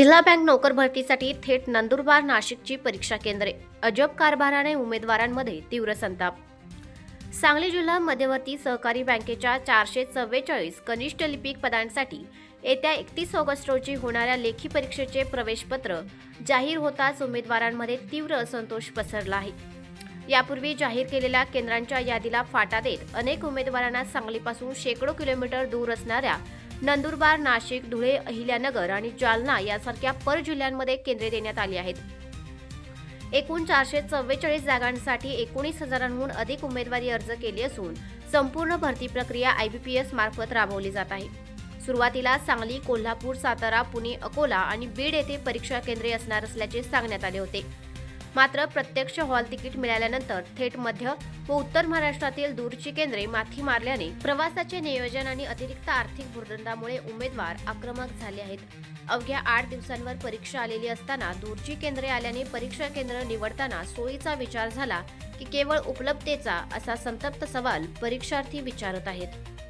जिल्हा बँक नोकर भरतीसाठी थेट नंदुरबार नाशिकची परीक्षा केंद्रे. अजब कारभाराने उमेदवारांमध्ये तीव्र संताप. सांगली जिल्हा मध्यवर्ती सहकारी बँकेच्या 444 कनिष्ठ लिपिक पदांसाठी येत्या 31 ऑगस्ट रोजी होणाऱ्या लेखी परीक्षेचे प्रवेशपत्र जाहीर होताच उमेदवारांमध्ये तीव्र असंतोष पसरला आहे. यापूर्वी जाहीर केलेल्या केंद्रांच्या यादीला फाटा देत अनेक उमेदवारांना सांगलीपासून शेकडो किलोमीटर दूर असणाऱ्या नंदुरबार, नाशिक, धुळे, अहिल्यानगर आणि जालना यासारख्या जिल्ह्यांमध्ये केंद्रे देण्यात आली आहेत. एकूण 444 जागांसाठी 19,000हून अधिक उमेदवारी अर्ज केले असून संपूर्ण भरती प्रक्रिया IBPS मार्फत राबवली जात आहे. सुरुवातीला सांगली, कोल्हापूर, सातारा, पुणे, अकोला आणि बीड येथे परीक्षा केंद्रे असणार असल्याचे सांगण्यात आले होते. मात्र प्रत्यक्ष हॉल तिकीट मिळाल्यानंतर थेट मध्य व उत्तर महाराष्ट्रातील दूरची केंद्रे माथी मारल्याने प्रवासाचे नियोजन आणि अतिरिक्त आर्थिक भुर्दंडामुळे उमेदवार आक्रमक झाले आहेत. अवघ्या 8 दिवसांवर परीक्षा आलेली असताना दूरची केंद्रे आल्याने परीक्षा केंद्र निवडताना सोयीचा विचार झाला की केवळ उपलब्धतेचा, असा संतप्त सवाल परीक्षार्थी विचारत आहेत.